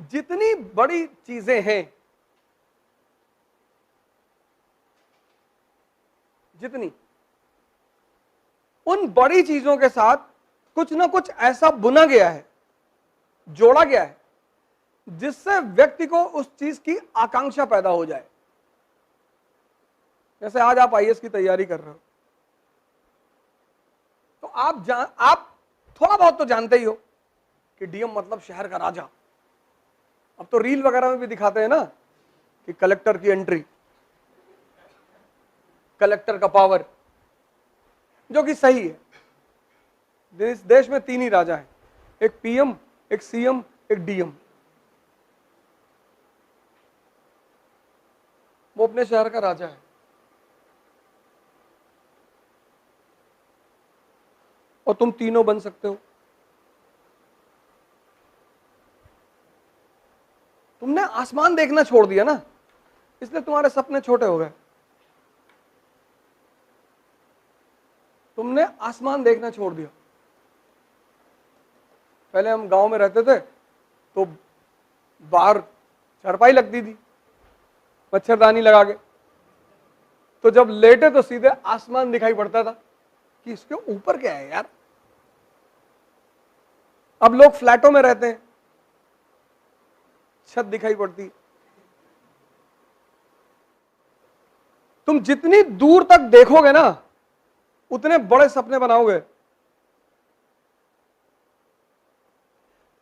जितनी बड़ी चीजें हैं, जितनी, उन बड़ी चीजों के साथ कुछ ना कुछ ऐसा बुना गया है, जोड़ा गया है, जिससे व्यक्ति को उस चीज की आकांक्षा पैदा हो जाए। जैसे आज आप आईएएस की तैयारी कर रहे हो, तो आप थोड़ा बहुत तो जानते ही हो कि डीएम मतलब शहर का राजा। अब तो रील वगैरह में भी दिखाते हैं ना कि कलेक्टर की एंट्री, कलेक्टर का पावर, जो कि सही है। इस देश में 3 ही राजा हैं, एक पीएम, एक सीएम, एक डीएम। वो अपने शहर का राजा है, और तुम तीनों बन सकते हो। तुमने आसमान देखना छोड़ दिया ना, इसलिए तुम्हारे सपने छोटे हो गए। तुमने आसमान देखना छोड़ दिया। पहले हम गांव में रहते थे तो बाहर चारपाई लगती थी मच्छरदानी लगा के, तो जब लेटे तो सीधे आसमान दिखाई पड़ता था कि इसके ऊपर क्या है यार। अब लोग फ्लैटों में रहते हैं, छत दिखाई पड़ती। तुम जितनी दूर तक देखोगे ना, उतने बड़े सपने बनाओगे।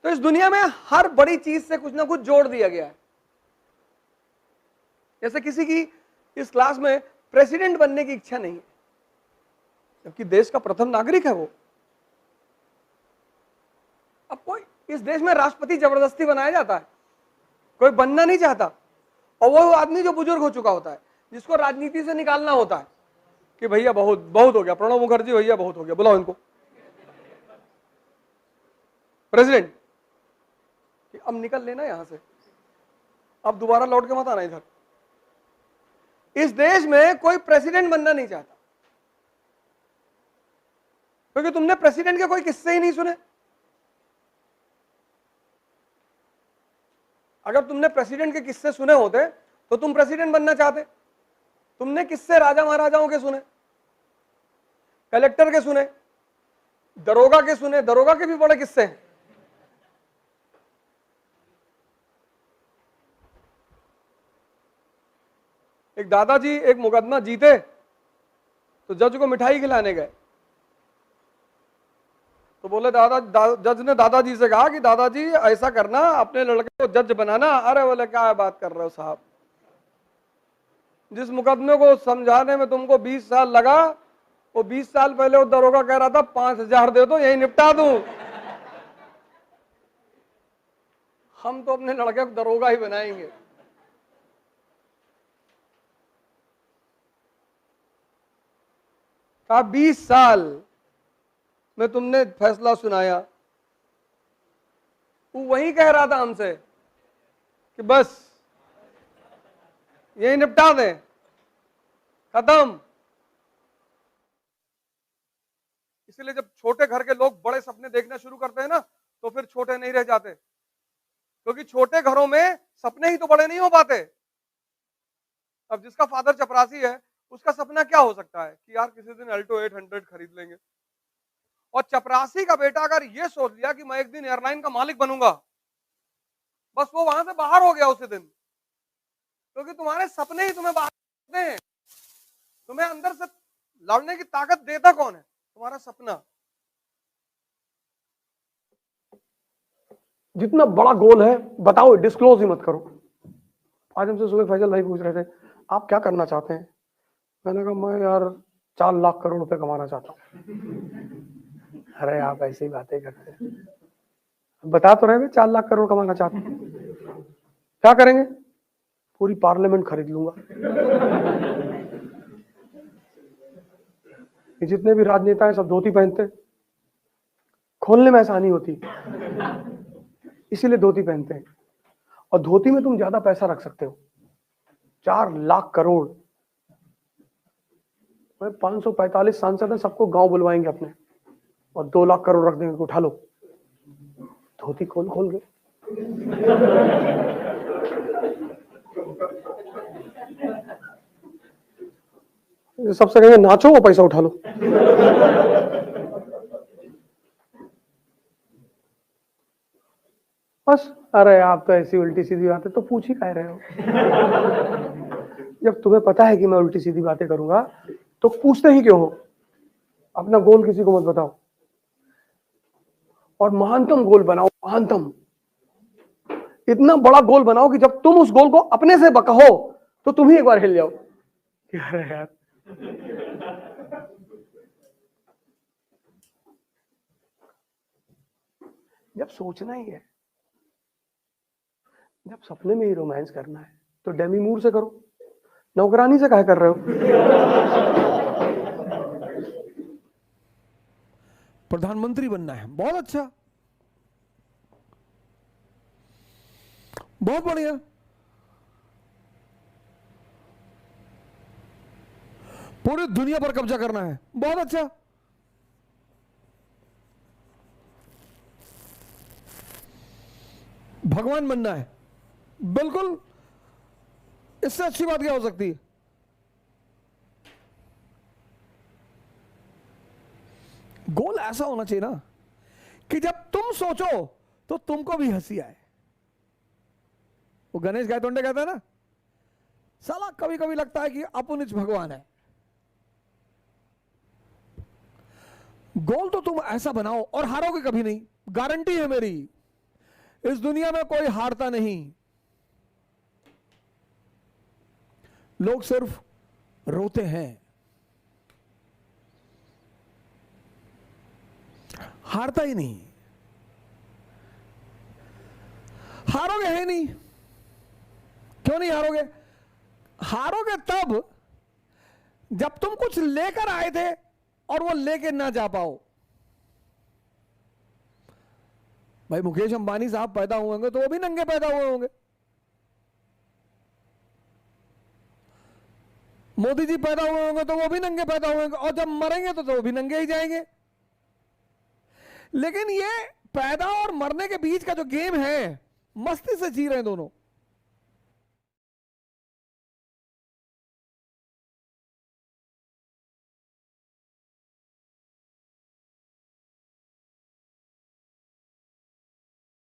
तो इस दुनिया में हर बड़ी चीज से कुछ ना कुछ जोड़ दिया गया है। जैसे किसी की इस क्लास में प्रेसिडेंट बनने की इच्छा नहीं है, जबकि देश का प्रथम नागरिक है वो। अब कोई इस देश में राष्ट्रपति जबरदस्ती बनाया जाता है, कोई बनना नहीं चाहता। और वो आदमी जो बुजुर्ग हो चुका होता है, जिसको राजनीति से निकालना होता है कि भैया बहुत बहुत हो गया, प्रणब मुखर्जी भैया बहुत हो गया, बुलाओ इनको प्रेसिडेंट, कि अब निकल लेना यहां से, अब दोबारा लौट के मत आना इधर। इस देश में कोई प्रेसिडेंट बनना नहीं चाहता, क्योंकि तुमने प्रेसिडेंट के कोई किस्से ही नहीं सुने। अगर तुमने प्रेसिडेंट के किस्से सुने होते तो तुम प्रेसिडेंट बनना चाहते। तुमने किस्से राजा महाराजाओं के सुने, कलेक्टर के सुने, दरोगा के सुने, दरोगा के भी बड़े किस्से हैं। एक दादाजी एक मुकदमा जीते तो जज को मिठाई खिलाने गए, तो बोले जज ने दादाजी से कहा कि दादाजी ऐसा करना, अपने लड़के को जज बनाना। अरे बोले क्या बात कर रहे हो साहब, जिस मुकदमे को समझाने में तुमको 20 साल लगा, वो 20 साल पहले वो दरोगा कह रहा था 5,000 दे दो यही निपटा दूं। हम तो अपने लड़के को दरोगा ही बनाएंगे। कहा 20 साल में तुमने फैसला सुनाया। वो वही कह रहा था हमसे कि बस यही निपटा दें, खत्म। इसलिए जब छोटे घर के लोग बड़े सपने देखना शुरू करते हैं ना, तो फिर छोटे नहीं रह जाते, क्योंकि छोटे घरों में सपने ही तो बड़े नहीं हो पाते। अब जिसका फादर चपरासी है, उसका सपना क्या हो सकता है कि यार किसी दिन अल्टो 800 खरीद लेंगे। और चपरासी का बेटा अगर ये सोच लिया कि मैं एक दिन एयरलाइन का मालिक बनूंगा, बस वो वहां से बाहर हो गया उसी दिन, क्योंकि तुम्हारे सपने ही तुम्हें बाहर करते हैं। तुम्हें अंदर से लड़ने की ताकत देता कौन है? तुम्हारा सपना। जितना बड़ा गोल है बताओ, डिस्क्लोज ही मत करो। आज हमसे सुबह फैजल भाई पूछ रहे थे आप क्या करना चाहते हैं। मैंने कहा मैं यार 4 लाख करोड़ रुपए कमाना चाहता हूँ। अरे आप ऐसी बातें करते हैं, बता तो रहे 4 लाख करोड़ कमाना चाहते हैं, क्या करेंगे? पूरी पार्लियामेंट खरीद लूंगा। जितने भी राजनेता हैं सब धोती पहनते, खोलने में आसानी होती, इसीलिए धोती पहनते हैं। और धोती में तुम ज्यादा पैसा रख सकते हो। 4 लाख करोड़, 545 सांसद हैं, सबको गांव बुलवाएंगे अपने, और 2 लाख करोड़ रख देंगे, उठा लो। धोती खोल खोल के सबसे कहेंगे नाचो, वो पैसा उठा लो। बस, अरे आप तो ऐसी उल्टी सीधी बातें तो पूछ ही कह रहे हो। जब तुम्हें पता है कि मैं उल्टी सीधी बातें करूंगा तो पूछते ही क्यों हो? अपना गोल किसी को मत बताओ, और महानतम गोल बनाओ, महानतम। इतना बड़ा गोल बनाओ कि जब तुम उस गोल को अपने से कहो तो तुम ही एक बार हिल जाओ। यार जब सोचना ही है, जब सपने में ही रोमांस करना है तो डेमी मूर से करो, नौकरानी से काहे कर रहे हो? प्रधानमंत्री बनना है, बहुत अच्छा, बहुत बढ़िया। पूरी दुनिया पर कब्जा करना है, बहुत अच्छा। भगवान बनना है, बिल्कुल, इससे अच्छी बात क्या हो सकती है? गोल ऐसा होना चाहिए ना कि जब तुम सोचो तो तुमको भी हंसी आए। वो गणेश गायतोंडे कहता है ना, साला कभी कभी लगता है कि अपुनिच भगवान है। गोल तो तुम ऐसा बनाओ और हारोगे कभी नहीं, गारंटी है मेरी। इस दुनिया में कोई हारता नहीं, लोग सिर्फ रोते हैं, हारता ही नहीं। हारोगे है नहीं। क्यों नहीं हारोगे? हारोगे तब जब तुम कुछ लेकर आए थे और वो लेके ना जा पाओ। भाई मुकेश अंबानी साहब पैदा हुए होंगे तो वो भी नंगे पैदा हुए होंगे, मोदी जी पैदा हुए होंगे तो वो भी नंगे पैदा हुए होंगे, और जब मरेंगे तो वो भी नंगे ही जाएंगे। लेकिन ये पैदा और मरने के बीच का जो गेम है, मस्ती से जी रहे हैं दोनों।